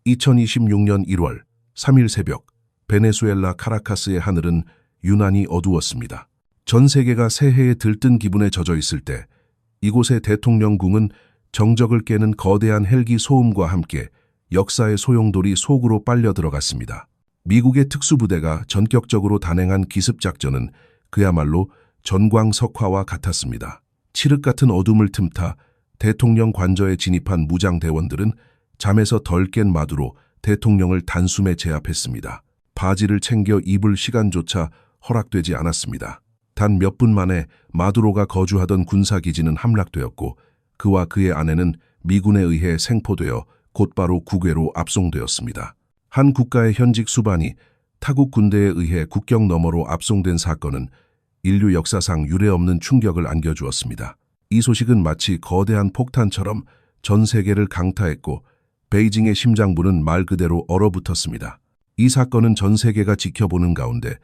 2026년 1월 3일 새벽 베네수엘라 카라카스의 하늘은 유난히 어두웠습니다. 전 세계가 새해에 들뜬 기분에 젖어 있을 때 이곳의 대통령궁은 정적을 깨는 거대한 헬기 소음과 함께 역사의 소용돌이 속으로 빨려 들어갔습니다. 미국의 특수부대가 전격적으로 단행한 기습작전은 그야말로 전광석화와 같았습니다. 칠흑 같은 어둠을 틈타 대통령 관저에 진입한 무장대원들은 잠에서 덜 깬 마두로 대통령을 단숨에 제압했습니다. 바지를 챙겨 입을 시간조차 허락되지 않았습니다. 단 몇 분 만에 마두로가 거주하던 군사기지는 함락되었고 그와 그의 아내는 미군에 의해 생포되어 곧바로 국외로 압송되었습니다. 한 국가의 현직 수반이 타국 군대에 의해 국경 너머로 압송된 사건은 인류 역사상 유례없는 충격을 안겨주었습니다. 이 소식은 마치 거대한 폭탄처럼 전 세계를 강타했고 베이징의 심장부는 말 그대로 얼어붙었습니다. 이 사건은 전 세계가 지켜보는 가운데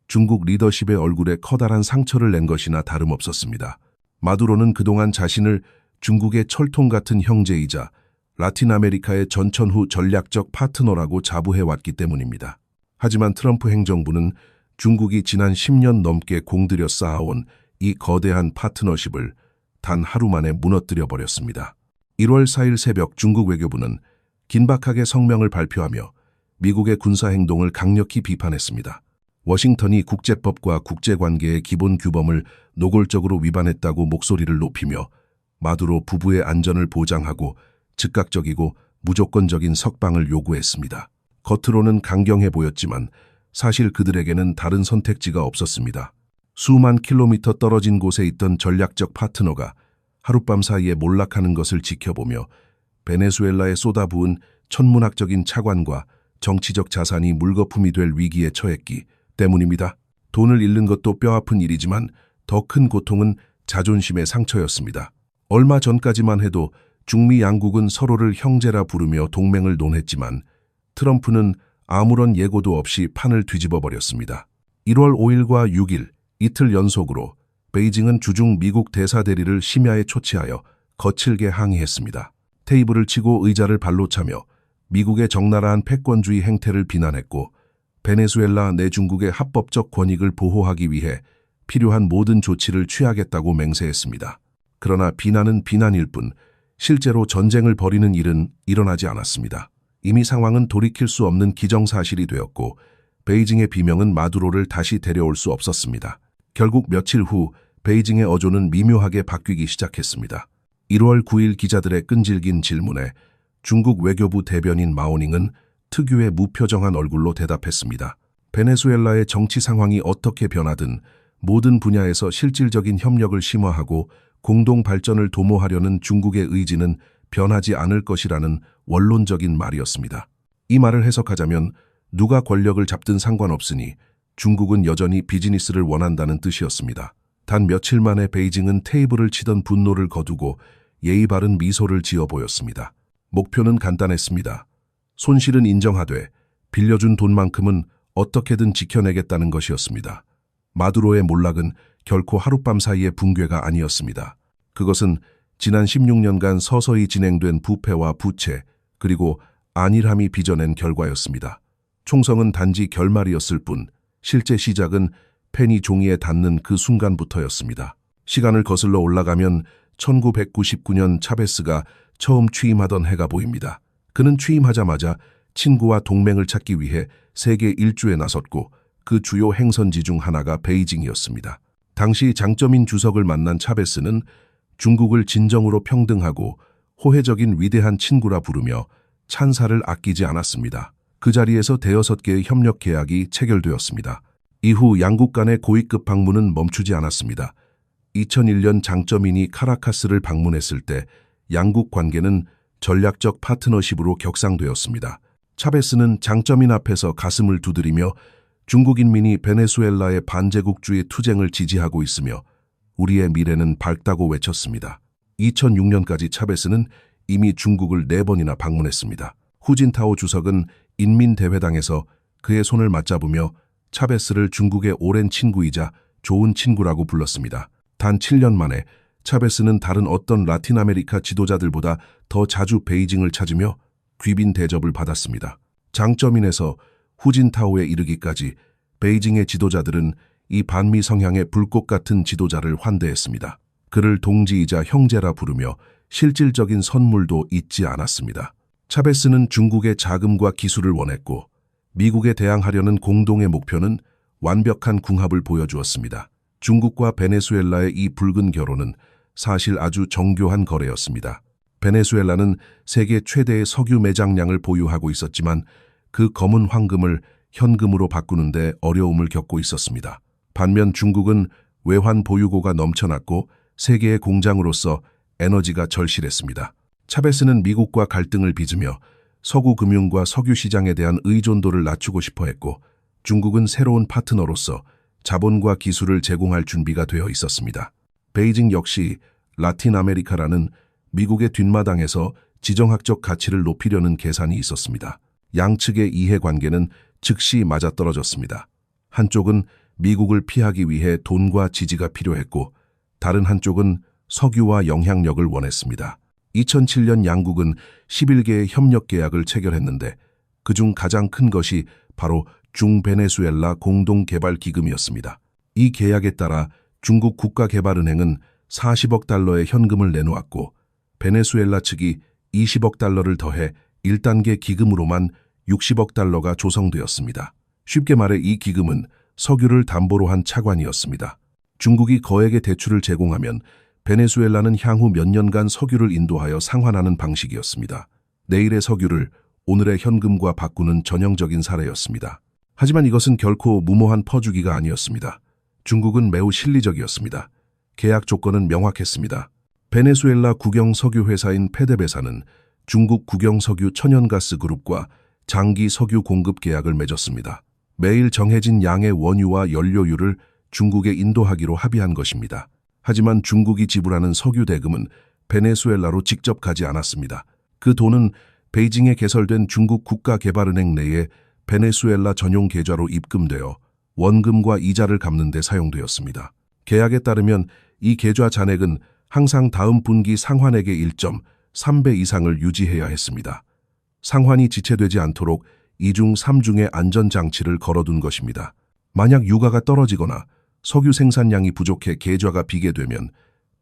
중국 리더십의 얼굴에 커다란 상처를 낸 것이나 다름없었습니다. 마두로는 그동안 자신을 중국의 철통 같은 형제이자 라틴 아메리카의 전천후 전략적 파트너라고 자부해왔기 때문입니다. 하지만 트럼프 행정부는 중국이 지난 10년 넘게 공들여 쌓아온 이 거대한 파트너십을 단 하루 만에 무너뜨려 버렸습니다. 1월 4일 새벽 중국 외교부는 긴박하게 성명을 발표하며 미국의 군사행동을 강력히 비판했습니다. 워싱턴이 국제법과 국제관계의 기본 규범을 노골적으로 위반했다고 목소리를 높이며 마두로 부부의 안전을 보장하고 즉각적이고 무조건적인 석방을 요구했습니다. 겉으로는 강경해 보였지만 사실 그들에게는 다른 선택지가 없었습니다. 수만 킬로미터 떨어진 곳에 있던 전략적 파트너가 하룻밤 사이에 몰락하는 것을 지켜보며 베네수엘라에 쏟아부은 천문학적인 차관과 정치적 자산이 물거품이 될 위기에 처했기 때문입니다. 돈을 잃는 것도 뼈아픈 일이지만 더 큰 고통은 자존심의 상처였습니다. 얼마 전까지만 해도 중미 양국은 서로를 형제라 부르며 동맹을 논했지만 트럼프는 아무런 예고도 없이 판을 뒤집어 버렸습니다. 1월 5일과 6일 이틀 연속으로 베이징은 주중 미국 대사대리를 심야에 초치하여 거칠게 항의했습니다. 테이블을 치고 의자를 발로 차며 미국의 적나라한 패권주의 행태를 비난했고 베네수엘라 내 중국의 합법적 권익을 보호하기 위해 필요한 모든 조치를 취하겠다고 맹세했습니다. 그러나 비난은 비난일 뿐 실제로 전쟁을 벌이는 일은 일어나지 않았습니다. 이미 상황은 돌이킬 수 없는 기정사실이 되었고 베이징의 비명은 마두로를 다시 데려올 수 없었습니다. 결국 며칠 후 베이징의 어조는 미묘하게 바뀌기 시작했습니다. 1월 9일 기자들의 끈질긴 질문에 중국 외교부 대변인 마오닝은 특유의 무표정한 얼굴로 대답했습니다. 베네수엘라의 정치 상황이 어떻게 변하든 모든 분야에서 실질적인 협력을 심화하고 공동 발전을 도모하려는 중국의 의지는 변하지 않을 것이라는 원론적인 말이었습니다. 이 말을 해석하자면 누가 권력을 잡든 상관없으니 중국은 여전히 비즈니스를 원한다는 뜻이었습니다. 단 며칠 만에 베이징은 테이블을 치던 분노를 거두고 예의 바른 미소를 지어 보였습니다. 목표는 간단했습니다. 손실은 인정하되 빌려준 돈만큼은 어떻게든 지켜내겠다는 것이었습니다. 마두로의 몰락은 결코 하룻밤 사이의 붕괴가 아니었습니다. 그것은 지난 16년간 서서히 진행된 부패와 부채 그리고 안일함이 빚어낸 결과였습니다. 총성은 단지 결말이었을 뿐 실제 시작은 펜이 종이에 닿는 그 순간부터였습니다. 시간을 거슬러 올라가면 1999년 차베스가 처음 취임하던 해가 보입니다. 그는 취임하자마자 친구와 동맹을 찾기 위해 세계 일주에 나섰고 그 주요 행선지 중 하나가 베이징이었습니다. 당시 장점인 주석을 만난 차베스는 중국을 진정으로 평등하고 호혜적인 위대한 친구라 부르며 찬사를 아끼지 않았습니다. 그 자리에서 대여섯 개의 협력 계약이 체결되었습니다. 이후 양국 간의 고위급 방문은 멈추지 않았습니다. 2001년 장점인이 카라카스를 방문했을 때 양국 관계는 전략적 파트너십으로 격상되었습니다. 차베스는 장점인 앞에서 가슴을 두드리며 중국 인민이 베네수엘라의 반제국주의 투쟁을 지지하고 있으며 우리의 미래는 밝다고 외쳤습니다. 2006년까지 차베스는 이미 중국을 4번이나 방문했습니다. 후진타오 주석은 인민대회당에서 그의 손을 맞잡으며 차베스를 중국의 오랜 친구이자 좋은 친구라고 불렀습니다. 단 7년 만에 차베스는 다른 어떤 라틴 아메리카 지도자들보다 더 자주 베이징을 찾으며 귀빈 대접을 받았습니다. 장쩌민에서 후진타오에 이르기까지 베이징의 지도자들은 이 반미 성향의 불꽃 같은 지도자를 환대했습니다. 그를 동지이자 형제라 부르며 실질적인 선물도 잊지 않았습니다. 차베스는 중국의 자금과 기술을 원했고 미국에 대항하려는 공동의 목표는 완벽한 궁합을 보여주었습니다. 중국과 베네수엘라의 이 붉은 결혼은 사실 아주 정교한 거래였습니다. 베네수엘라는 세계 최대의 석유 매장량을 보유하고 있었지만 그 검은 황금을 현금으로 바꾸는데 어려움을 겪고 있었습니다. 반면 중국은 외환 보유고가 넘쳐났고 세계의 공장으로서 에너지가 절실했습니다. 차베스는 미국과 갈등을 빚으며 서구 금융과 석유 시장에 대한 의존도를 낮추고 싶어 했고 중국은 새로운 파트너로서 자본과 기술을 제공할 준비가 되어 있었습니다. 베이징 역시 라틴 아메리카라는 미국의 뒷마당에서 지정학적 가치를 높이려는 계산이 있었습니다. 양측의 이해관계는 즉시 맞아떨어졌습니다. 한쪽은 미국을 피하기 위해 돈과 지지가 필요했고 다른 한쪽은 석유와 영향력을 원했습니다. 2007년 양국은 11개의 협력 계약을 체결했는데 그중 가장 큰 것이 바로 중베네수엘라 공동개발기금이었습니다. 이 계약에 따라 중국 국가개발은행은 40억 달러의 현금을 내놓았고 베네수엘라 측이 20억 달러를 더해 1단계 기금으로만 60억 달러가 조성되었습니다. 쉽게 말해 이 기금은 석유를 담보로 한 차관이었습니다. 중국이 거액의 대출을 제공하면 베네수엘라는 향후 몇 년간 석유를 인도하여 상환하는 방식이었습니다. 내일의 석유를 오늘의 현금과 바꾸는 전형적인 사례였습니다. 하지만 이것은 결코 무모한 퍼주기가 아니었습니다. 중국은 매우 실리적이었습니다. 계약 조건은 명확했습니다. 베네수엘라 국영 석유 회사인 페데베사는 중국 국영 석유 천연가스 그룹과 장기 석유 공급 계약을 맺었습니다. 매일 정해진 양의 원유와 연료유를 중국에 인도하기로 합의한 것입니다. 하지만 중국이 지불하는 석유 대금은 베네수엘라로 직접 가지 않았습니다. 그 돈은 베이징에 개설된 중국 국가개발은행 내에 베네수엘라 전용 계좌로 입금되어 원금과 이자를 갚는 데 사용되었습니다. 계약에 따르면 이 계좌 잔액은 항상 다음 분기 상환액의 1.3배 이상을 유지해야 했습니다. 상환이 지체되지 않도록 2중 3중의 안전장치를 걸어둔 것입니다. 만약 유가가 떨어지거나 석유 생산량이 부족해 계좌가 비게 되면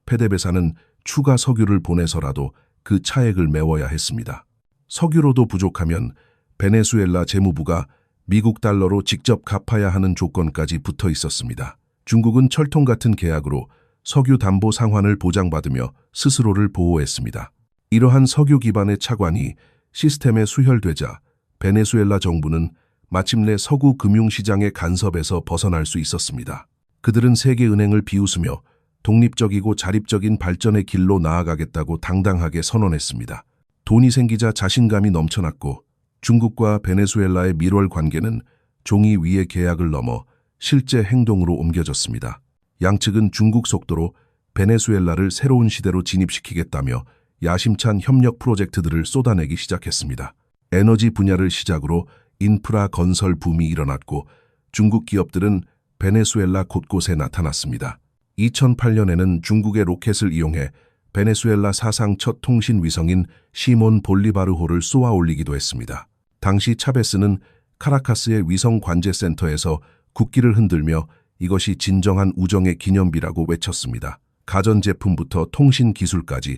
페데베사는 추가 석유를 보내서라도 그 차액을 메워야 했습니다. 석유로도 부족하면 베네수엘라 재무부가 미국 달러로 직접 갚아야 하는 조건까지 붙어 있었습니다. 중국은 철통 같은 계약으로 석유 담보 상환을 보장받으며 스스로를 보호했습니다. 이러한 석유 기반의 차관이 시스템에 수혈되자 베네수엘라 정부는 마침내 서구 금융시장의 간섭에서 벗어날 수 있었습니다. 그들은 세계은행을 비웃으며 독립적이고 자립적인 발전의 길로 나아가겠다고 당당하게 선언했습니다. 돈이 생기자 자신감이 넘쳐났고 중국과 베네수엘라의 밀월 관계는 종이 위의 계약을 넘어 실제 행동으로 옮겨졌습니다. 양측은 중국 속도로 베네수엘라를 새로운 시대로 진입시키겠다며 야심찬 협력 프로젝트들을 쏟아내기 시작했습니다. 에너지 분야를 시작으로 인프라 건설 붐이 일어났고 중국 기업들은 베네수엘라 곳곳에 나타났습니다. 2008년에는 중국의 로켓을 이용해 베네수엘라 사상 첫 통신 위성인 시몬 볼리바르호를 쏘아 올리기도 했습니다. 당시 차베스는 카라카스의 위성 관제센터에서 국기를 흔들며 이것이 진정한 우정의 기념비라고 외쳤습니다. 가전제품부터 통신 기술까지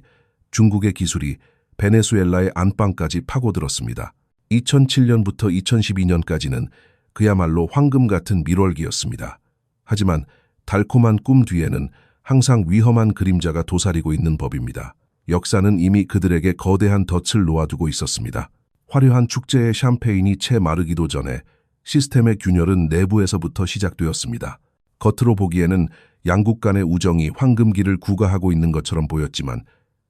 중국의 기술이 베네수엘라의 안방까지 파고들었습니다. 2007년부터 2012년까지는 그야말로 황금 같은 밀월기였습니다. 하지만 달콤한 꿈 뒤에는 항상 위험한 그림자가 도사리고 있는 법입니다. 역사는 이미 그들에게 거대한 덫을 놓아두고 있었습니다. 화려한 축제의 샴페인이 채 마르기도 전에 시스템의 균열은 내부에서부터 시작되었습니다. 겉으로 보기에는 양국 간의 우정이 황금기를 구가하고 있는 것처럼 보였지만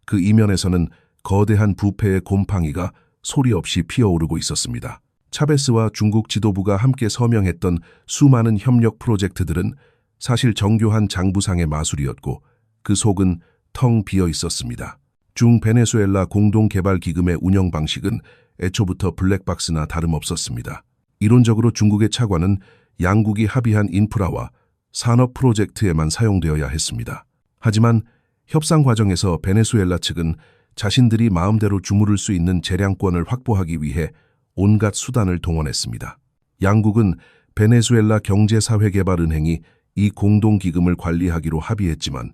그 이면에서는 거대한 부패의 곰팡이가 소리 없이 피어오르고 있었습니다. 차베스와 중국 지도부가 함께 서명했던 수많은 협력 프로젝트들은 사실 정교한 장부상의 마술이었고 그 속은 텅 비어 있었습니다. 중베네수엘라 공동개발기금의 운영 방식은 애초부터 블랙박스나 다름없었습니다. 이론적으로 중국의 차관은 양국이 합의한 인프라와 산업 프로젝트에만 사용되어야 했습니다. 하지만 협상 과정에서 베네수엘라 측은 자신들이 마음대로 주무를 수 있는 재량권을 확보하기 위해 온갖 수단을 동원했습니다. 양국은 베네수엘라 경제사회개발은행이 이 공동기금을 관리하기로 합의했지만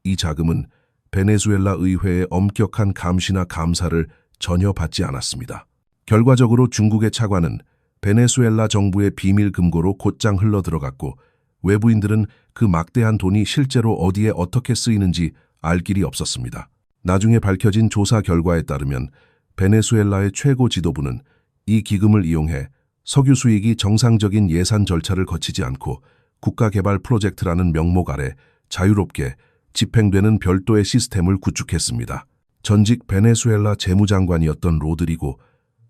이 자금은 베네수엘라 의회의 엄격한 감시나 감사를 전혀 받지 않았습니다. 결과적으로 중국의 차관은 베네수엘라 정부의 비밀 금고로 곧장 흘러들어갔고 외부인들은 그 막대한 돈이 실제로 어디에 어떻게 쓰이는지 알 길이 없었습니다. 나중에 밝혀진 조사 결과에 따르면 베네수엘라의 최고 지도부는 이 기금을 이용해 석유 수익이 정상적인 예산 절차를 거치지 않고 국가개발 프로젝트라는 명목 아래 자유롭게 집행되는 별도의 시스템을 구축했습니다. 전직 베네수엘라 재무장관이었던 로드리고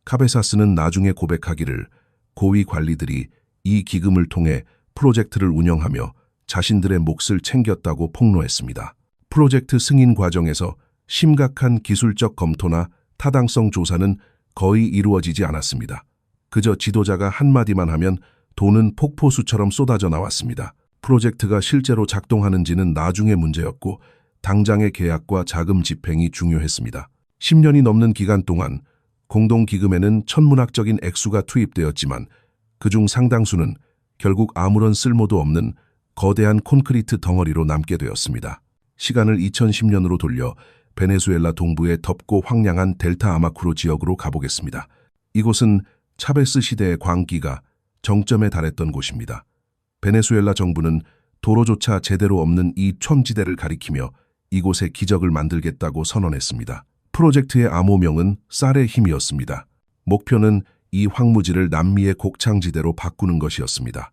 카베사스는 나중에 고백하기를 고위 관리들이 이 기금을 통해 프로젝트를 운영하며 자신들의 몫을 챙겼다고 폭로했습니다. 프로젝트 승인 과정에서 심각한 기술적 검토나 타당성 조사는 거의 이루어지지 않았습니다. 그저 지도자가 한마디만 하면 돈은 폭포수처럼 쏟아져 나왔습니다. 프로젝트가 실제로 작동하는지는 나중의 문제였고 당장의 계약과 자금 집행이 중요했습니다. 10년이 넘는 기간 동안 공동기금에는 천문학적인 액수가 투입되었지만 그중 상당수는 결국 아무런 쓸모도 없는 거대한 콘크리트 덩어리로 남게 되었습니다. 시간을 2010년으로 돌려 베네수엘라 동부의 덥고 황량한 델타 아마쿠로 지역으로 가보겠습니다. 이곳은 차베스 시대의 광기가 정점에 달했던 곳입니다. 베네수엘라 정부는 도로조차 제대로 없는 이 촌지대를 가리키며 이곳에 기적을 만들겠다고 선언했습니다. 프로젝트의 암호명은 쌀의 힘이었습니다. 목표는 이 황무지를 남미의 곡창지대로 바꾸는 것이었습니다.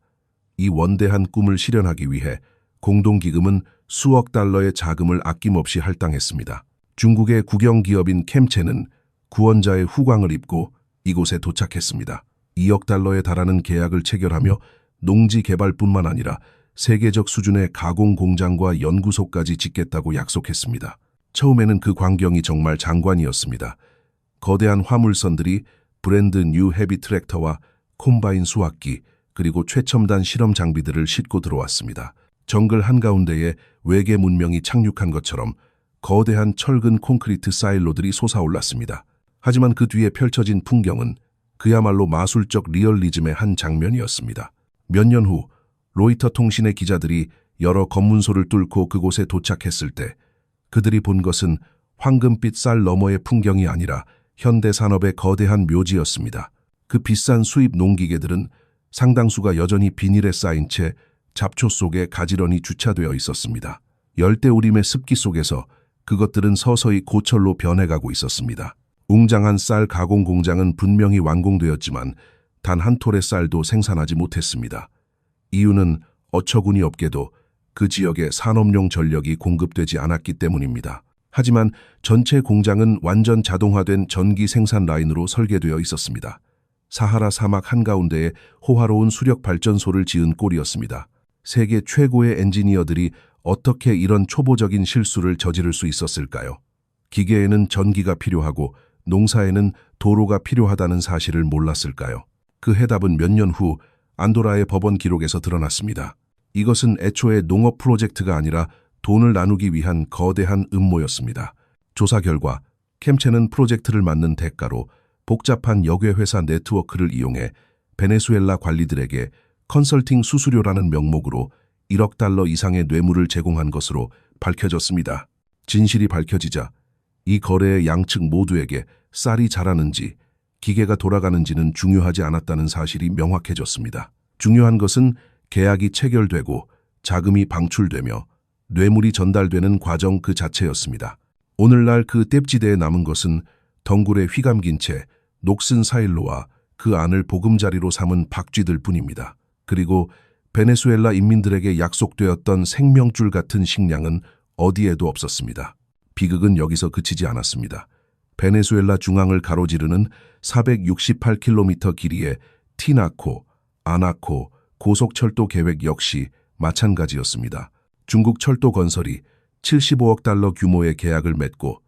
이 원대한 꿈을 실현하기 위해 공동기금은 수억 달러의 자금을 아낌없이 할당했습니다. 중국의 국영기업인 캠체는 구원자의 후광을 입고 이곳에 도착했습니다. 2억 달러에 달하는 계약을 체결하며 농지 개발뿐만 아니라 세계적 수준의 가공 공장과 연구소까지 짓겠다고 약속했습니다. 처음에는 그 광경이 정말 장관이었습니다. 거대한 화물선들이 브랜드 뉴 헤비 트랙터와 콤바인 수확기 그리고 최첨단 실험 장비들을 싣고 들어왔습니다. 정글 한가운데에 외계 문명이 착륙한 것처럼 거대한 철근 콘크리트 사일로들이 솟아올랐습니다. 하지만 그 뒤에 펼쳐진 풍경은 그야말로 마술적 리얼리즘의 한 장면이었습니다. 몇 년 후 로이터 통신의 기자들이 여러 검문소를 뚫고 그곳에 도착했을 때 그들이 본 것은 황금빛 쌀 너머의 풍경이 아니라 현대 산업의 거대한 묘지였습니다. 그 비싼 수입 농기계들은 상당수가 여전히 비닐에 쌓인 채 잡초 속에 가지런히 주차되어 있었습니다. 열대우림의 습기 속에서 그것들은 서서히 고철로 변해가고 있었습니다. 웅장한 쌀 가공 공장은 분명히 완공되었지만 단 한 톨의 쌀도 생산하지 못했습니다. 이유는 어처구니 없게도 그 지역에 산업용 전력이 공급되지 않았기 때문입니다. 하지만 전체 공장은 완전 자동화된 전기 생산 라인으로 설계되어 있었습니다. 사하라 사막 한가운데에 호화로운 수력 발전소를 지은 꼴이었습니다. 세계 최고의 엔지니어들이 어떻게 이런 초보적인 실수를 저지를 수 있었을까요? 기계에는 전기가 필요하고 농사에는 도로가 필요하다는 사실을 몰랐을까요? 그 해답은 몇 년 후 안도라의 법원 기록에서 드러났습니다. 이것은 애초에 농업 프로젝트가 아니라 돈을 나누기 위한 거대한 음모였습니다. 조사 결과 캠체는 프로젝트를 맡는 대가로 복잡한 역외회사 네트워크를 이용해 베네수엘라 관리들에게 컨설팅 수수료라는 명목으로 1억 달러 이상의 뇌물을 제공한 것으로 밝혀졌습니다. 진실이 밝혀지자 이 거래의 양측 모두에게 쌀이 자라는지 기계가 돌아가는지는 중요하지 않았다는 사실이 명확해졌습니다. 중요한 것은 계약이 체결되고 자금이 방출되며 뇌물이 전달되는 과정 그 자체였습니다. 오늘날 그 뎁지대에 남은 것은 덩굴에 휘감긴 채 녹슨 사일로와 그 안을 보금자리로 삼은 박쥐들 뿐입니다. 그리고 베네수엘라 인민들에게 약속되었던 생명줄 같은 식량은 어디에도 없었습니다. 비극은 여기서 그치지 않았습니다. 베네수엘라 중앙을 가로지르는 468km 길이의 티나코, 아나코 고속철도 계획 역시 마찬가지였습니다. 중국 철도 건설이 75억 달러 규모의 계약을 맺고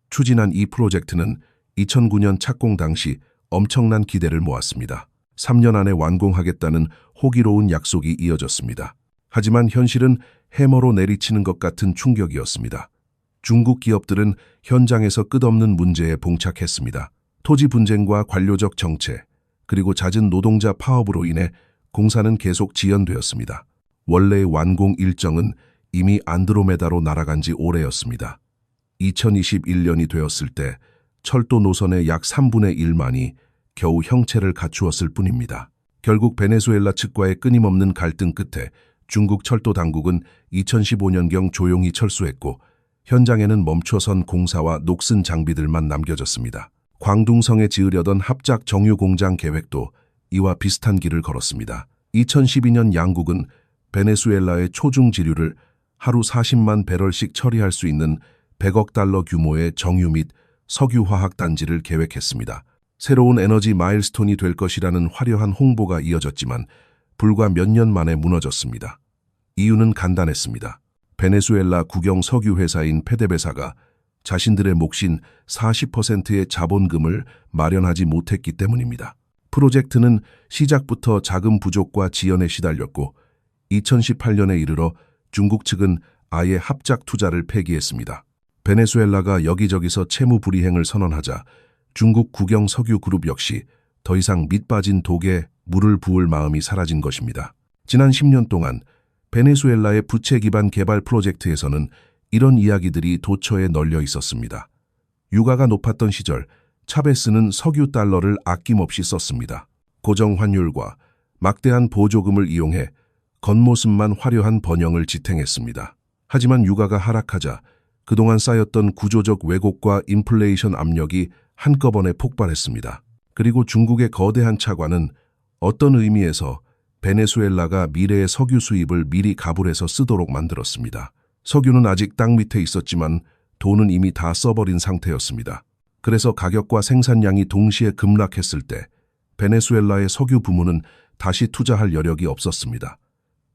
추진한 이 프로젝트는 2009년 착공 당시 엄청난 기대를 모았습니다. 3년 안에 완공하겠다는 호기로운 약속이 이어졌습니다. 하지만 현실은 해머로 내리치는 것 같은 충격이었습니다. 중국 기업들은 현장에서 끝없는 문제에 봉착했습니다. 토지 분쟁과 관료적 정체, 그리고 잦은 노동자 파업으로 인해 공사는 계속 지연되었습니다. 원래의 완공 일정은 이미 안드로메다로 날아간 지 오래였습니다. 2021년이 되었을 때 철도 노선의 약 3분의 1만이 겨우 형체를 갖추었을 뿐입니다. 결국 베네수엘라 측과의 끊임없는 갈등 끝에 중국 철도 당국은 2015년경 조용히 철수했고 현장에는 멈춰선 공사와 녹슨 장비들만 남겨졌습니다. 광둥성에 지으려던 합작 정유 공장 계획도 이와 비슷한 길을 걸었습니다. 2012년 양국은 베네수엘라의 초중 지류를 하루 40만 배럴씩 처리할 수 있는 100억 달러 규모의 정유 및 석유화학 단지를 계획했습니다. 새로운 에너지 마일스톤이 될 것이라는 화려한 홍보가 이어졌지만 불과 몇 년 만에 무너졌습니다. 이유는 간단했습니다. 베네수엘라 국영 석유회사인 페데베사가 자신들의 몫인 40%의 자본금을 마련하지 못했기 때문입니다. 프로젝트는 시작부터 자금 부족과 지연에 시달렸고 2018년에 이르러 중국 측은 아예 합작 투자를 폐기했습니다. 베네수엘라가 여기저기서 채무 불이행을 선언하자 중국 국영 석유그룹 역시 더 이상 밑빠진 독에 물을 부을 마음이 사라진 것입니다. 지난 10년 동안 베네수엘라의 부채 기반 개발 프로젝트에서는 이런 이야기들이 도처에 널려 있었습니다. 유가가 높았던 시절 차베스는 석유 달러를 아낌없이 썼습니다. 고정 환율과 막대한 보조금을 이용해 겉모습만 화려한 번영을 지탱했습니다. 하지만 유가가 하락하자 그동안 쌓였던 구조적 왜곡과 인플레이션 압력이 한꺼번에 폭발했습니다. 그리고 중국의 거대한 차관은 어떤 의미에서 베네수엘라가 미래의 석유 수입을 미리 가불해서 쓰도록 만들었습니다. 석유는 아직 땅 밑에 있었지만 돈은 이미 다 써버린 상태였습니다. 그래서 가격과 생산량이 동시에 급락했을 때 베네수엘라의 석유 부문은 다시 투자할 여력이 없었습니다.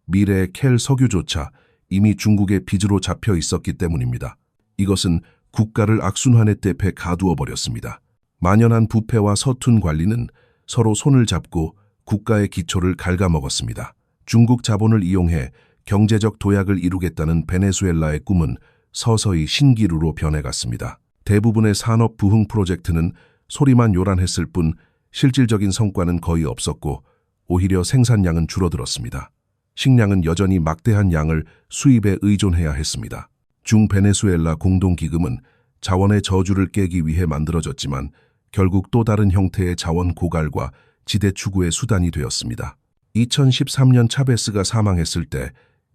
미래의 켈 석유조차 이미 중국의 빚으로 잡혀 있었기 때문입니다. 이것은 국가를 악순환의 늪에 가두어 버렸습니다. 만연한 부패와 서툰 관리는 서로 손을 잡고 국가의 기초를 갉아먹었습니다. 중국 자본을 이용해 경제적 도약을 이루겠다는 베네수엘라의 꿈은 서서히 신기루로 변해갔습니다. 대부분의 산업 부흥 프로젝트는 소리만 요란했을 뿐 실질적인 성과는 거의 없었고 오히려 생산량은 줄어들었습니다. 식량은 여전히 막대한 양을 수입에 의존해야 했습니다. 중베네수엘라 공동기금은 자원의 저주를 깨기 위해 만들어졌지만 결국 또 다른 형태의 자원 고갈과 지대 추구의 수단이 되었습니다. 2013년 차베스가 사망했을 때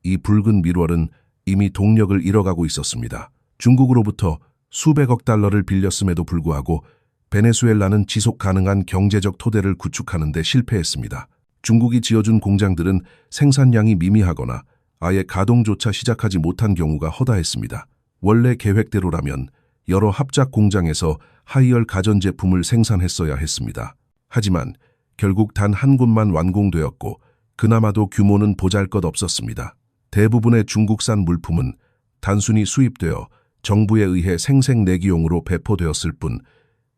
이 붉은 밀월은 이미 동력을 잃어가고 있었습니다. 중국으로부터 수백억 달러를 빌렸음에도 불구하고 베네수엘라는 지속 가능한 경제적 토대를 구축하는 데 실패했습니다. 중국이 지어준 공장들은 생산량이 미미하거나 아예 가동조차 시작하지 못한 경우가 허다했습니다. 원래 계획대로라면 여러 합작 공장에서 하이열 가전제품을 생산했어야 했습니다. 하지만 결국 단 한 곳만 완공되었고 그나마도 규모는 보잘것없었습니다. 대부분의 중국산 물품은 단순히 수입되어 정부에 의해 생색내기용으로 배포되었을 뿐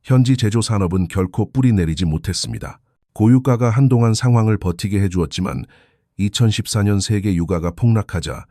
현지 제조 산업은 결코 뿌리 내리지 못했습니다. 고유가가 한동안 상황을 버티게 해주었지만 2014년 세계 유가가 폭락하자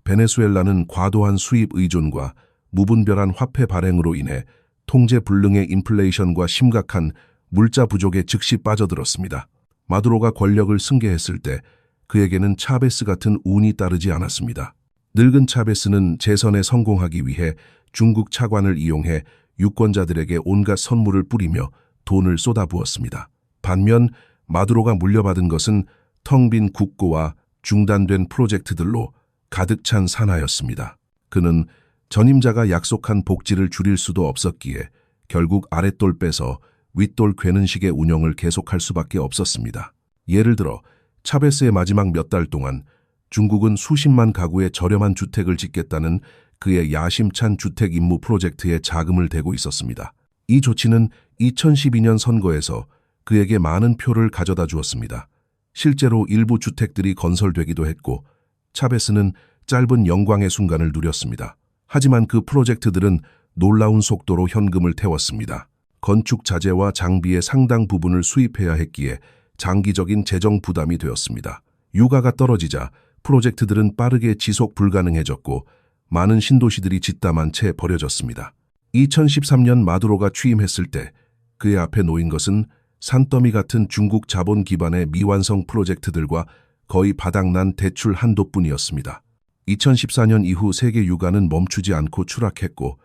베네수엘라는 과도한 수입 의존과 무분별한 화폐 발행으로 인해 통제 불능의 인플레이션과 심각한 물자 부족에 즉시 빠져들었습니다. 마두로가 권력을 승계했을 때 그에게는 차베스 같은 운이 따르지 않았습니다. 늙은 차베스는 재선에 성공하기 위해 중국 차관을 이용해 유권자들에게 온갖 선물을 뿌리며 돈을 쏟아부었습니다. 반면 마두로가 물려받은 것은 텅 빈 국고와 중단된 프로젝트들로 가득 찬 산하였습니다. 그는 전임자가 약속한 복지를 줄일 수도 없었기에 결국 아랫돌 빼서 윗돌 괴는 식의 운영을 계속할 수밖에 없었습니다. 예를 들어 차베스의 마지막 몇 달 동안 중국은 수십만 가구의 저렴한 주택을 짓겠다는 그의 야심찬 주택 임무 프로젝트에 자금을 대고 있었습니다. 이 조치는 2012년 선거에서 그에게 많은 표를 가져다 주었습니다. 실제로 일부 주택들이 건설되기도 했고 차베스는 짧은 영광의 순간을 누렸습니다. 하지만 그 프로젝트들은 놀라운 속도로 현금을 태웠습니다. 건축 자재와 장비의 상당 부분을 수입해야 했기에 장기적인 재정 부담이 되었습니다. 유가가 떨어지자 프로젝트들은 빠르게 지속 불가능해졌고 많은 신도시들이 짓담한 채 버려졌습니다. 2013년 마두로가 취임했을 때 그의 앞에 놓인 것은 산더미 같은 중국 자본 기반의 미완성 프로젝트들과 거의 바닥난 대출 한도뿐이었습니다. 2014년 이후 세계 유가는 멈추지 않고 추락했고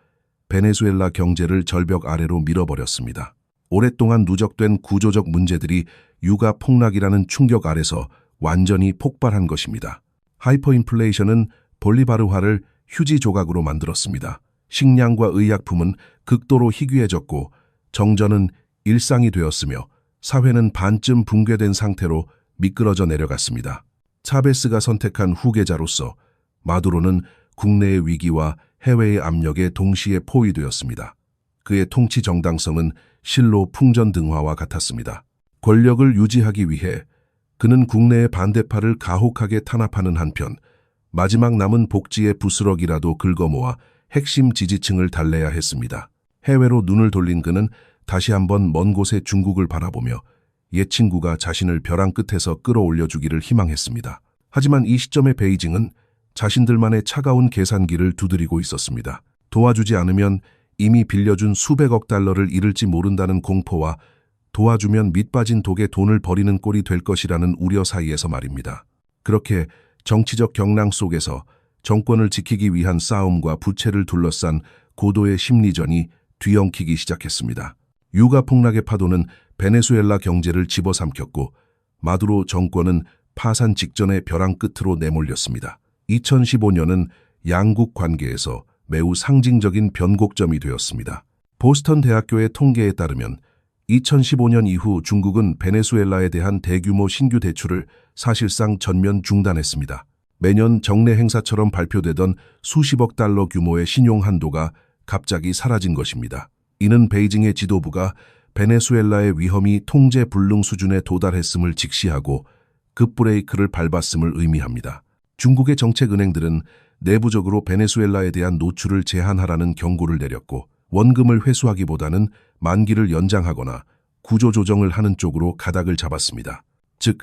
베네수엘라 경제를 절벽 아래로 밀어버렸습니다. 오랫동안 누적된 구조적 문제들이 유가 폭락이라는 충격 아래서 완전히 폭발한 것입니다. 하이퍼인플레이션은 볼리바르화를 휴지 조각으로 만들었습니다. 식량과 의약품은 극도로 희귀해졌고 정전은 일상이 되었으며 사회는 반쯤 붕괴된 상태로 미끄러져 내려갔습니다. 차베스가 선택한 후계자로서 마두로는 국내의 위기와 해외의 압력에 동시에 포위되었습니다. 그의 통치 정당성은 실로 풍전등화와 같았습니다. 권력을 유지하기 위해 그는 국내의 반대파를 가혹하게 탄압하는 한편 마지막 남은 복지의 부스럭이라도 긁어모아 핵심 지지층을 달래야 했습니다. 해외로 눈을 돌린 그는 다시 한번 먼 곳의 중국을 바라보며 옛 친구가 자신을 벼랑 끝에서 끌어올려주기를 희망했습니다. 하지만 이 시점의 베이징은 자신들만의 차가운 계산기를 두드리고 있었습니다. 도와주지 않으면 이미 빌려준 수백억 달러를 잃을지 모른다는 공포와 도와주면 밑빠진 독에 돈을 버리는 꼴이 될 것이라는 우려 사이에서 말입니다. 그렇게 정치적 경랑 속에서 정권을 지키기 위한 싸움과 부채를 둘러싼 고도의 심리전이 뒤엉키기 시작했습니다. 유가 폭락의 파도는 베네수엘라 경제를 집어삼켰고 마두로 정권은 파산 직전의 벼랑 끝으로 내몰렸습니다. 2015년은 양국 관계에서 매우 상징적인 변곡점이 되었습니다. 보스턴 대학교의 통계에 따르면 2015년 이후 중국은 베네수엘라에 대한 대규모 신규 대출을 사실상 전면 중단했습니다. 매년 정례 행사처럼 발표되던 수십억 달러 규모의 신용 한도가 갑자기 사라진 것입니다. 이는 베이징의 지도부가 베네수엘라의 위험이 통제 불능 수준에 도달했음을 직시하고 급브레이크를 밟았음을 의미합니다. 중국의 정책은행들은 내부적으로 베네수엘라에 대한 노출을 제한하라는 경고를 내렸고 원금을 회수하기보다는 만기를 연장하거나 구조조정을 하는 쪽으로 가닥을 잡았습니다. 즉,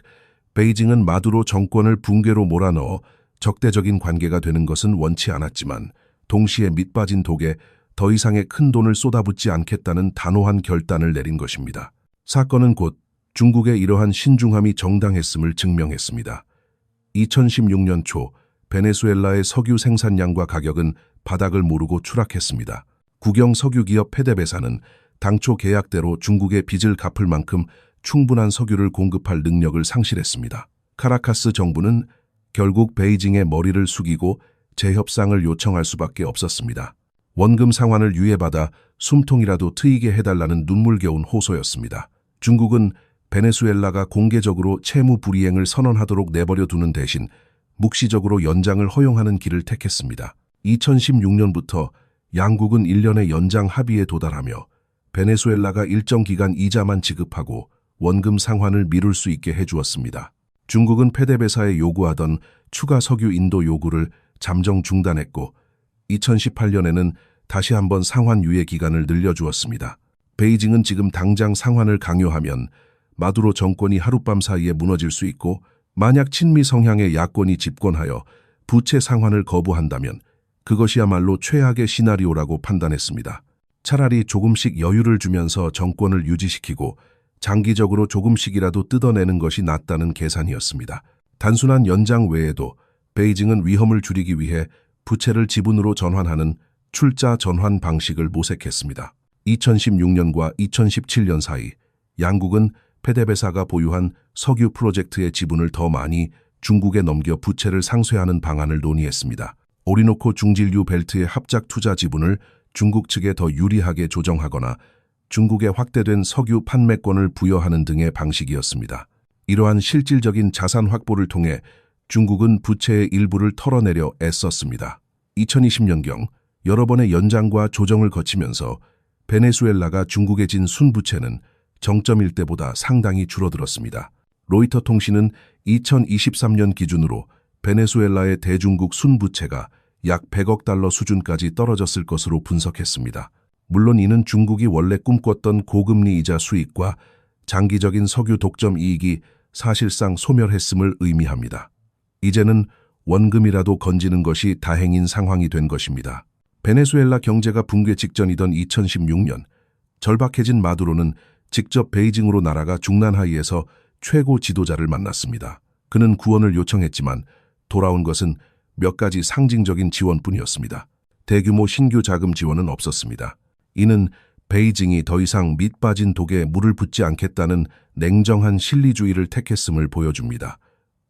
베이징은 마두로 정권을 붕괴로 몰아넣어 적대적인 관계가 되는 것은 원치 않았지만 동시에 밑빠진 독에 더 이상의 큰 돈을 쏟아붓지 않겠다는 단호한 결단을 내린 것입니다. 사건은 곧 중국의 이러한 신중함이 정당했음을 증명했습니다. 2016년 초 베네수엘라의 석유 생산량과 가격은 바닥을 모르고 추락했습니다. 국영 석유기업 페데베사는 당초 계약대로 중국의 빚을 갚을 만큼 충분한 석유를 공급할 능력을 상실했습니다. 카라카스 정부는 결국 베이징의 머리를 숙이고 재협상을 요청할 수밖에 없었습니다. 원금 상환을 유예받아 숨통이라도 트이게 해달라는 눈물겨운 호소였습니다. 중국은 베네수엘라가 공개적으로 채무 불이행을 선언하도록 내버려 두는 대신 묵시적으로 연장을 허용하는 길을 택했습니다. 2016년부터 양국은 1년의 연장 합의에 도달하며 베네수엘라가 일정 기간 이자만 지급하고 원금 상환을 미룰 수 있게 해주었습니다. 중국은 페데베사에 요구하던 추가 석유 인도 요구를 잠정 중단했고 2018년에는 다시 한번 상환 유예 기간을 늘려주었습니다. 베이징은 지금 당장 상환을 강요하면 마두로 정권이 하룻밤 사이에 무너질 수 있고 만약 친미 성향의 야권이 집권하여 부채 상환을 거부한다면 그것이야말로 최악의 시나리오라고 판단했습니다. 차라리 조금씩 여유를 주면서 정권을 유지시키고 장기적으로 조금씩이라도 뜯어내는 것이 낫다는 계산이었습니다. 단순한 연장 외에도 베이징은 위험을 줄이기 위해 부채를 지분으로 전환하는 출자 전환 방식을 모색했습니다. 2016년과 2017년 사이 양국은 페데베사가 보유한 석유 프로젝트의 지분을 더 많이 중국에 넘겨 부채를 상쇄하는 방안을 논의했습니다. 오리노코 중진류 벨트의 합작 투자 지분을 중국 측에 더 유리하게 조정하거나 중국에 확대된 석유 판매권을 부여하는 등의 방식이었습니다. 이러한 실질적인 자산 확보를 통해 중국은 부채의 일부를 털어내려 애썼습니다. 2020년경 여러 번의 연장과 조정을 거치면서 베네수엘라가 중국에 진 순부채는 정점일 때보다 상당히 줄어들었습니다. 로이터 통신은 2023년 기준으로 베네수엘라의 대중국 순부채가 약 100억 달러 수준까지 떨어졌을 것으로 분석했습니다. 물론 이는 중국이 원래 꿈꿨던 고금리 이자 수익과 장기적인 석유 독점 이익이 사실상 소멸했음을 의미합니다. 이제는 원금이라도 건지는 것이 다행인 상황이 된 것입니다. 베네수엘라 경제가 붕괴 직전이던 2016년, 절박해진 마두로는 직접 베이징으로 날아가 중난하이에서 최고 지도자를 만났습니다. 그는 구원을 요청했지만 돌아온 것은 몇 가지 상징적인 지원뿐이었습니다. 대규모 신규 자금 지원은 없었습니다. 이는 베이징이 더 이상 밑 빠진 독에 물을 붓지 않겠다는 냉정한 실리주의를 택했음을 보여줍니다.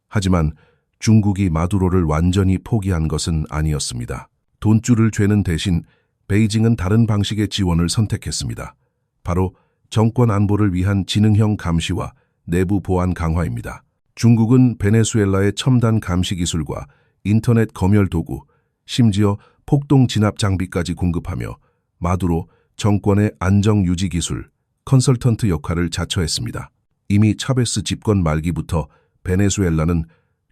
하지만 중국이 마두로를 완전히 포기한 것은 아니었습니다. 돈줄을 죄는 대신 베이징은 다른 방식의 지원을 선택했습니다. 바로 정권 안보를 위한 지능형 감시와 내부 보안 강화입니다. 중국은 베네수엘라의 첨단 감시 기술과 인터넷 검열 도구, 심지어 폭동 진압 장비까지 공급하며 마두로 정권의 안정 유지 기술, 컨설턴트 역할을 자처했습니다. 이미 차베스 집권 말기부터 베네수엘라는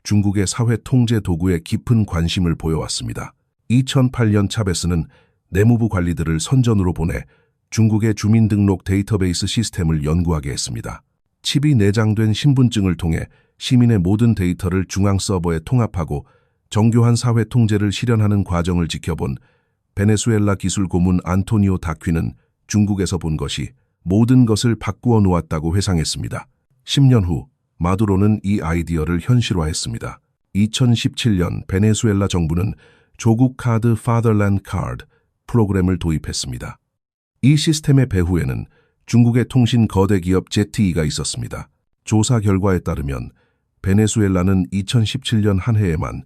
중국의 사회 통제 도구에 깊은 관심을 보여왔습니다. 2008년 차베스는 내무부 관리들을 선전으로 보내 중국의 주민등록 데이터베이스 시스템을 연구하게 했습니다. 칩이 내장된 신분증을 통해 시민의 모든 데이터를 중앙 서버에 통합하고 정교한 사회 통제를 실현하는 과정을 지켜본 베네수엘라 기술 고문 안토니오 다퀴는 중국에서 본 것이 모든 것을 바꾸어 놓았다고 회상했습니다. 10년 후 마두로는 이 아이디어를 현실화했습니다. 2017년 베네수엘라 정부는 조국 카드 파더랜드 카드 프로그램을 도입했습니다. 이 시스템의 배후에는 중국의 통신 거대 기업 ZTE가 있었습니다. 조사 결과에 따르면 베네수엘라는 2017년 한 해에만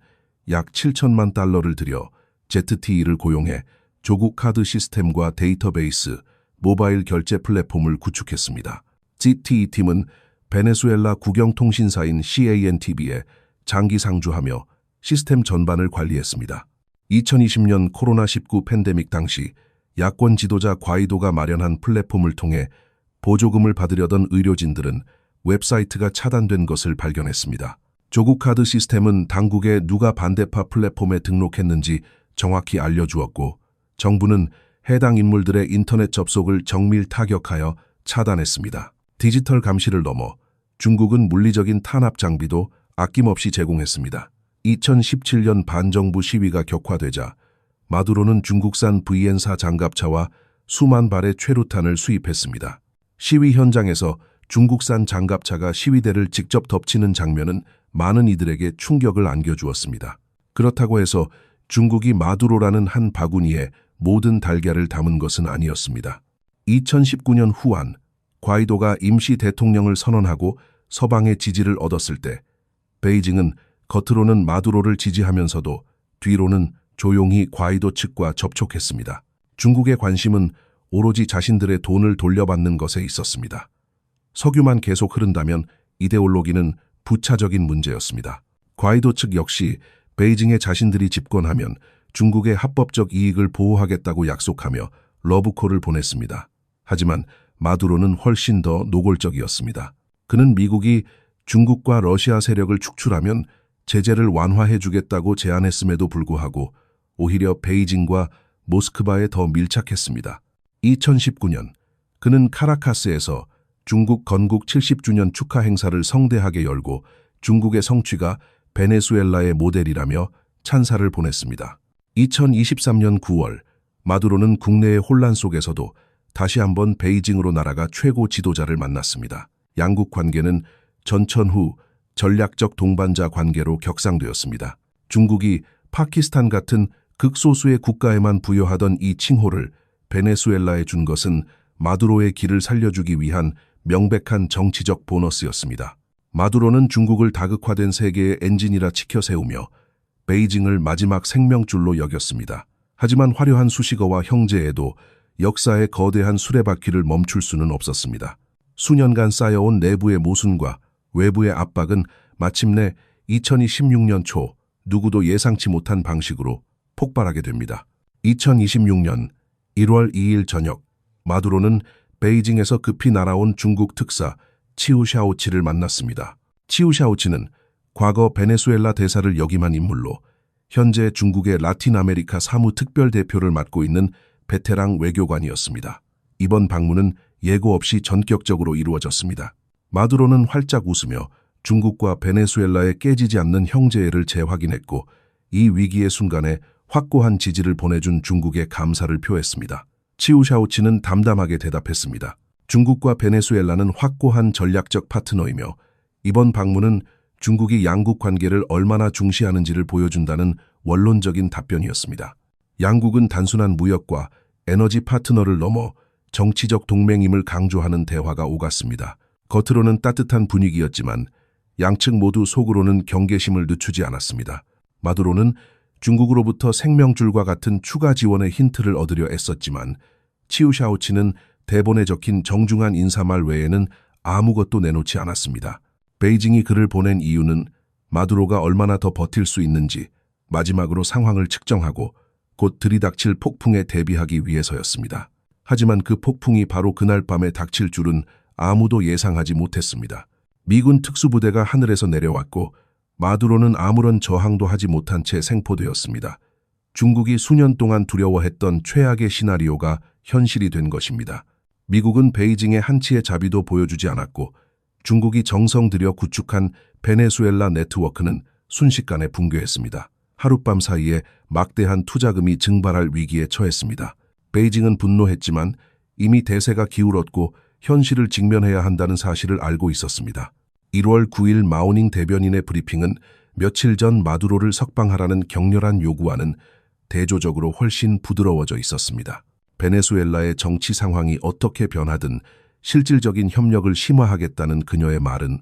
약 7천만 달러를 들여 ZTE를 고용해 조국 카드 시스템과 데이터베이스, 모바일 결제 플랫폼을 구축했습니다. ZTE 팀은 베네수엘라 국영통신사인 CANTV에 장기 상주하며 시스템 전반을 관리했습니다. 2020년 코로나19 팬데믹 당시 야권 지도자 과이도가 마련한 플랫폼을 통해 보조금을 받으려던 의료진들은 웹사이트가 차단된 것을 발견했습니다. 조국 카드 시스템은 당국에 누가 반대파 플랫폼에 등록했는지 정확히 알려주었고 정부는 해당 인물들의 인터넷 접속을 정밀 타격하여 차단했습니다. 디지털 감시를 넘어 중국은 물리적인 탄압 장비도 아낌없이 제공했습니다. 2017년 반정부 시위가 격화되자 마두로는 중국산 VN4 장갑차와 수만 발의 최루탄을 수입했습니다. 시위 현장에서 중국산 장갑차가 시위대를 직접 덮치는 장면은 많은 이들에게 충격을 안겨주었습니다. 그렇다고 해서 중국이 마두로라는 한 바구니에 모든 달걀을 담은 것은 아니었습니다. 2019년 후안, 과이도가 임시 대통령을 선언하고 서방의 지지를 얻었을 때 베이징은 겉으로는 마두로를 지지하면서도 뒤로는 조용히 과이도 측과 접촉했습니다. 중국의 관심은 오로지 자신들의 돈을 돌려받는 것에 있었습니다. 석유만 계속 흐른다면 이데올로기는 부차적인 문제였습니다. 과이도 측 역시 베이징에 자신들이 집권하면 중국의 합법적 이익을 보호하겠다고 약속하며 러브콜을 보냈습니다. 하지만 마두로는 훨씬 더 노골적이었습니다. 그는 미국이 중국과 러시아 세력을 축출하면 제재를 완화해주겠다고 제안했음에도 불구하고 오히려 베이징과 모스크바에 더 밀착했습니다. 2019년 그는 카라카스에서 중국 건국 70주년 축하 행사를 성대하게 열고 중국의 성취가 베네수엘라의 모델이라며 찬사를 보냈습니다. 2023년 9월 마두로는 국내의 혼란 속에서도 다시 한번 베이징으로 날아가 최고 지도자를 만났습니다. 양국 관계는 전천 후 전략적 동반자 관계로 격상되었습니다. 중국이 파키스탄 같은 극소수의 국가에만 부여하던 이 칭호를 베네수엘라에 준 것은 마두로의 길을 살려주기 위한 명백한 정치적 보너스였습니다. 마두로는 중국을 다극화된 세계의 엔진이라 치켜 세우며 베이징을 마지막 생명줄로 여겼습니다. 하지만 화려한 수식어와 형제에도 역사의 거대한 수레바퀴를 멈출 수는 없었습니다. 수년간 쌓여온 내부의 모순과 외부의 압박은 마침내 2026년 초 누구도 예상치 못한 방식으로 폭발하게 됩니다. 2026년 1월 2일 저녁 마두로는 베이징에서 급히 날아온 중국 특사 치우샤오치를 만났습니다. 치우샤오치는 과거 베네수엘라 대사를 역임한 인물로 현재 중국의 라틴 아메리카 사무특별대표를 맡고 있는 베테랑 외교관이었습니다. 이번 방문은 예고 없이 전격적으로 이루어졌습니다. 마두로는 활짝 웃으며 중국과 베네수엘라의 깨지지 않는 형제애를 재확인했고 이 위기의 순간에 확고한 지지를 보내준 중국에 감사를 표했습니다. 치우샤오치는 담담하게 대답했습니다. 중국과 베네수엘라는 확고한 전략적 파트너이며 이번 방문은 중국이 양국 관계를 얼마나 중시하는지를 보여준다는 원론적인 답변이었습니다. 양국은 단순한 무역과 에너지 파트너를 넘어 정치적 동맹임을 강조하는 대화가 오갔습니다. 겉으로는 따뜻한 분위기였지만 양측 모두 속으로는 경계심을 늦추지 않았습니다. 마두로는 중국으로부터 생명줄과 같은 추가 지원의 힌트를 얻으려 애썼지만 치우샤오치는 대본에 적힌 정중한 인사말 외에는 아무것도 내놓지 않았습니다. 베이징이 그를 보낸 이유는 마두로가 얼마나 더 버틸 수 있는지 마지막으로 상황을 측정하고 곧 들이닥칠 폭풍에 대비하기 위해서였습니다. 하지만 그 폭풍이 바로 그날 밤에 닥칠 줄은 아무도 예상하지 못했습니다. 미군 특수부대가 하늘에서 내려왔고 마두로는 아무런 저항도 하지 못한 채 생포되었습니다. 중국이 수년 동안 두려워했던 최악의 시나리오가 현실이 된 것입니다. 미국은 베이징의 한치의 자비도 보여주지 않았고 중국이 정성 들여 구축한 베네수엘라 네트워크는 순식간에 붕괴했습니다. 하룻밤 사이에 막대한 투자금이 증발할 위기에 처했습니다. 베이징은 분노했지만 이미 대세가 기울었고 현실을 직면해야 한다는 사실을 알고 있었습니다. 1월 9일 마오닝 대변인의 브리핑은 며칠 전 마두로를 석방하라는 격렬한 요구와는 대조적으로 훨씬 부드러워져 있었습니다. 베네수엘라의 정치 상황이 어떻게 변하든 실질적인 협력을 심화하겠다는 그녀의 말은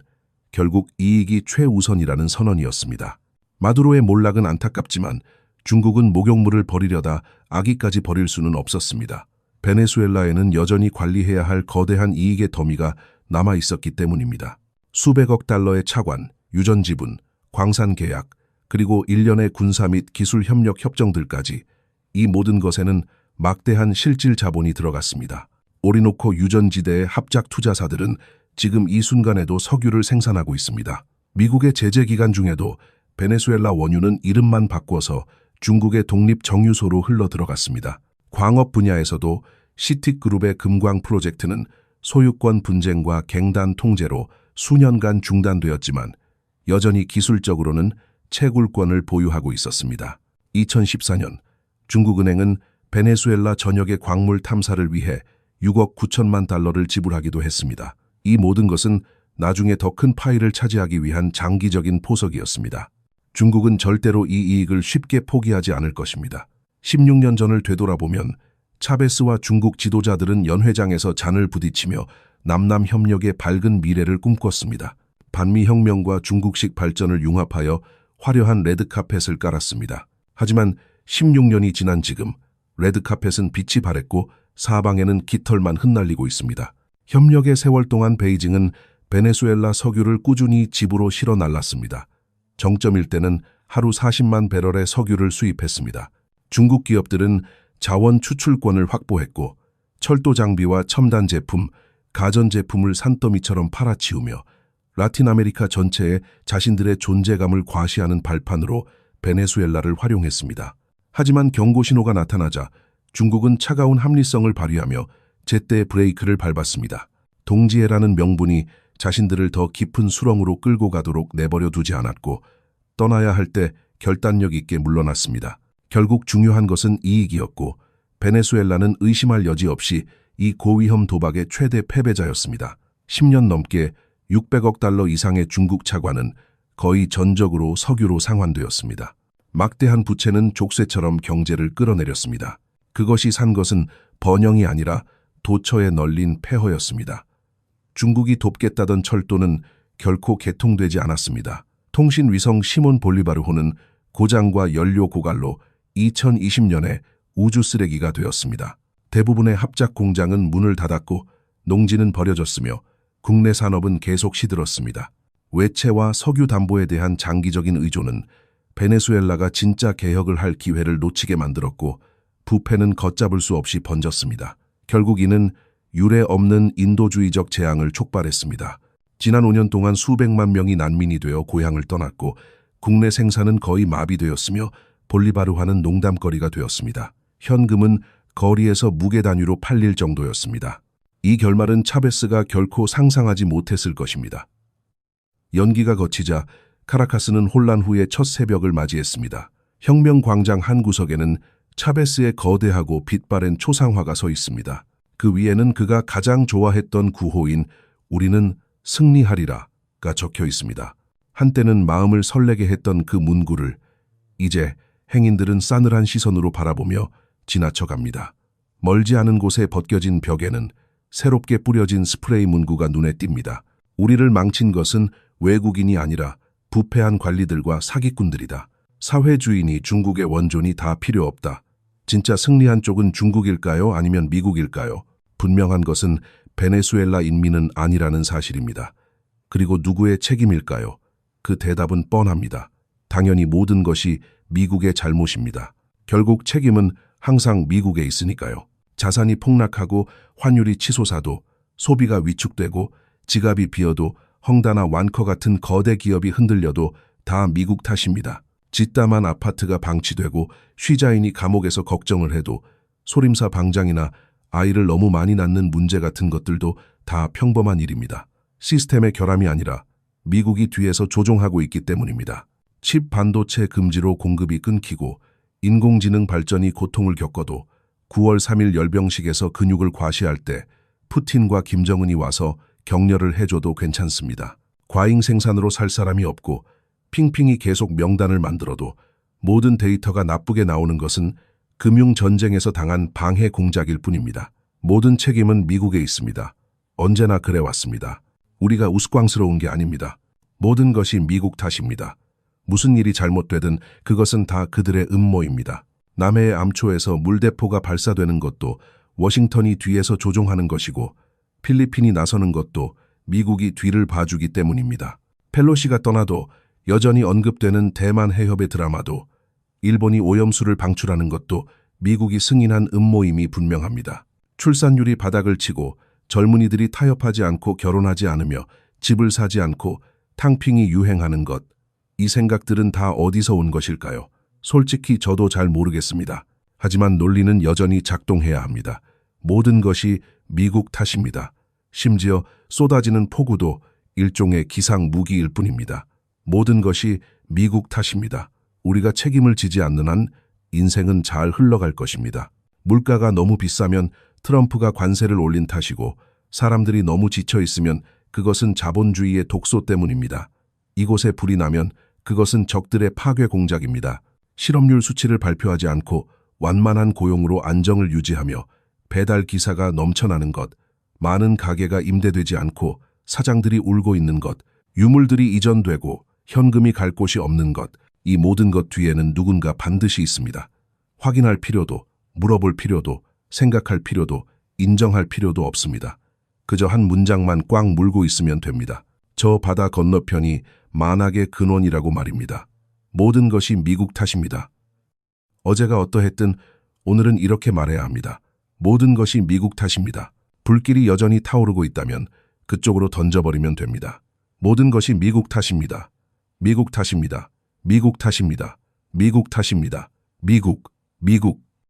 결국 이익이 최우선이라는 선언이었습니다. 마두로의 몰락은 안타깝지만 중국은 목욕물을 버리려다 아기까지 버릴 수는 없었습니다. 베네수엘라에는 여전히 관리해야 할 거대한 이익의 더미가 남아 있었기 때문입니다. 수백억 달러의 차관, 유전 지분, 광산 계약, 그리고 일련의 군사 및 기술 협력 협정들까지 이 모든 것에는 막대한 실질 자본이 들어갔습니다. 오리노코 유전지대의 합작 투자사들은 지금 이 순간에도 석유를 생산하고 있습니다. 미국의 제재 기간 중에도 베네수엘라 원유는 이름만 바꿔서 중국의 독립 정유소로 흘러 들어갔습니다. 광업 분야에서도 시틱그룹의 금광 프로젝트는 소유권 분쟁과 갱단 통제로 수년간 중단되었지만 여전히 기술적으로는 채굴권을 보유하고 있었습니다. 2014년 중국은행은 베네수엘라 전역의 광물 탐사를 위해 6억 9천만 달러를 지불하기도 했습니다. 이 모든 것은 나중에 더 큰 파일을 차지하기 위한 장기적인 포석이었습니다. 중국은 절대로 이 이익을 쉽게 포기하지 않을 것입니다. 16년 전을 되돌아보면 차베스와 중국 지도자들은 연회장에서 잔을 부딪히며 남남 협력의 밝은 미래를 꿈꿨습니다. 반미혁명과 중국식 발전을 융합하여 화려한 레드카펫을 깔았습니다. 하지만 16년이 지난 지금 레드카펫은 빛이 바랬고 사방에는 깃털만 흩날리고 있습니다. 협력의 세월 동안 베이징은 베네수엘라 석유를 꾸준히 집으로 실어 날랐습니다. 정점일 때는 하루 40만 배럴의 석유를 수입했습니다. 중국 기업들은 자원 추출권을 확보했고 철도 장비와 첨단 제품, 가전제품을 산더미처럼 팔아치우며 라틴 아메리카 전체에 자신들의 존재감을 과시하는 발판으로 베네수엘라를 활용했습니다. 하지만 경고 신호가 나타나자 중국은 차가운 합리성을 발휘하며 제때 브레이크를 밟았습니다. 동지애라는 명분이 자신들을 더 깊은 수렁으로 끌고 가도록 내버려 두지 않았고 떠나야 할 때 결단력 있게 물러났습니다. 결국 중요한 것은 이익이었고 베네수엘라는 의심할 여지 없이 이 고위험 도박의 최대 패배자였습니다. 10년 넘게 600억 달러 이상의 중국 차관은 거의 전적으로 석유로 상환되었습니다. 막대한 부채는 족쇄처럼 경제를 끌어내렸습니다. 그것이 산 것은 번영이 아니라 도처에 널린 폐허였습니다. 중국이 돕겠다던 철도는 결코 개통되지 않았습니다. 통신위성 시몬 볼리바르호는 고장과 연료 고갈로 2020년에 우주 쓰레기가 되었습니다. 대부분의 합작 공장은 문을 닫았고 농지는 버려졌으며 국내 산업은 계속 시들었습니다. 외채와 석유 담보에 대한 장기적인 의존은 베네수엘라가 진짜 개혁을 할 기회를 놓치게 만들었고 부패는 걷잡을 수 없이 번졌습니다. 결국 이는 유례 없는 인도주의적 재앙을 촉발했습니다. 지난 5년 동안 수백만 명이 난민이 되어 고향을 떠났고 국내 생산은 거의 마비되었으며 볼리바르화는 농담거리가 되었습니다. 현금은 거리에서 무게 단위로 팔릴 정도였습니다. 이 결말은 차베스가 결코 상상하지 못했을 것입니다. 연기가 거치자 카라카스는 혼란 후에 첫 새벽을 맞이했습니다. 혁명 광장 한 구석에는 차베스의 거대하고 빛바랜 초상화가 서 있습니다. 그 위에는 그가 가장 좋아했던 구호인 우리는 승리하리라가 적혀 있습니다. 한때는 마음을 설레게 했던 그 문구를 이제 행인들은 싸늘한 시선으로 바라보며 지나쳐갑니다. 멀지 않은 곳에 벗겨진 벽에는 새롭게 뿌려진 스프레이 문구가 눈에 띕니다. 우리를 망친 것은 외국인이 아니라 부패한 관리들과 사기꾼들이다. 사회주의니 중국의 원존이 다 필요 없다. 진짜 승리한 쪽은 중국일까요? 아니면 미국일까요? 분명한 것은 베네수엘라 인민은 아니라는 사실입니다. 그리고 누구의 책임일까요? 그 대답은 뻔합니다. 당연히 모든 것이 미국의 잘못입니다. 결국 책임은 항상 미국에 있으니까요. 자산이 폭락하고 환율이 치솟아도, 소비가 위축되고, 지갑이 비어도, 헝다나 완커 같은 거대 기업이 흔들려도 다 미국 탓입니다. 짓담한 아파트가 방치되고 쉬자인이 감옥에서 걱정을 해도, 소림사 방장이나 아이를 너무 많이 낳는 문제 같은 것들도 다 평범한 일입니다. 시스템의 결함이 아니라 미국이 뒤에서 조종하고 있기 때문입니다. 칩 반도체 금지로 공급이 끊기고 인공지능 발전이 고통을 겪어도 9월 3일 열병식에서 근육을 과시할 때 푸틴과 김정은이 와서 격려를 해줘도 괜찮습니다. 과잉 생산으로 살 사람이 없고 핑핑이 계속 명단을 만들어도 모든 데이터가 나쁘게 나오는 것은 금융전쟁에서 당한 방해 공작일 뿐입니다. 모든 책임은 미국에 있습니다. 언제나 그래왔습니다. 우리가 우스꽝스러운 게 아닙니다. 모든 것이 미국 탓입니다. 무슨 일이 잘못되든 그것은 다 그들의 음모입니다. 남해의 암초에서 물대포가 발사되는 것도 워싱턴이 뒤에서 조종하는 것이고 필리핀이 나서는 것도 미국이 뒤를 봐주기 때문입니다. 펠로시가 떠나도 여전히 언급되는 대만 해협의 드라마도 일본이 오염수를 방출하는 것도 미국이 승인한 음모임이 분명합니다. 출산율이 바닥을 치고 젊은이들이 타협하지 않고 결혼하지 않으며 집을 사지 않고 탕핑이 유행하는 것, 이 생각들은 다 어디서 온 것일까요? 솔직히 저도 잘 모르겠습니다. 하지만 논리는 여전히 작동해야 합니다. 모든 것이 미국 탓입니다. 심지어 쏟아지는 폭우도 일종의 기상 무기일 뿐입니다. 모든 것이 미국 탓입니다. 우리가 책임을 지지 않는 한 인생은 잘 흘러갈 것입니다. 물가가 너무 비싸면 트럼프가 관세를 올린 탓이고 사람들이 너무 지쳐 있으면 그것은 자본주의의 독소 때문입니다. 이곳에 불이 나면 그것은 적들의 파괴 공작입니다. 실업률 수치를 발표하지 않고 완만한 고용으로 안정을 유지하며 배달 기사가 넘쳐나는 것, 많은 가게가 임대되지 않고 사장들이 울고 있는 것, 유물들이 이전되고 현금이 갈 곳이 없는 것, 이 모든 것 뒤에는 누군가 반드시 있습니다. 확인할 필요도, 물어볼 필요도, 생각할 필요도, 인정할 필요도 없습니다. 그저 한 문장만 꽉 물고 있으면 됩니다. 저 바다 건너편이 만악의 근원이라고 말입니다. 모든 것이 미국 탓입니다. 어제가 어떠했든 오늘은 이렇게 말해야 합니다. 모든 것이 미국 탓입니다. 불길이 여전히 타오르고 있다면 그쪽으로 던져버리면 됩니다. 모든 것이 미국 탓입니다. 미국 탓입니다. 미국 탓입니다. 미국 탓입니다. 미국, 미국.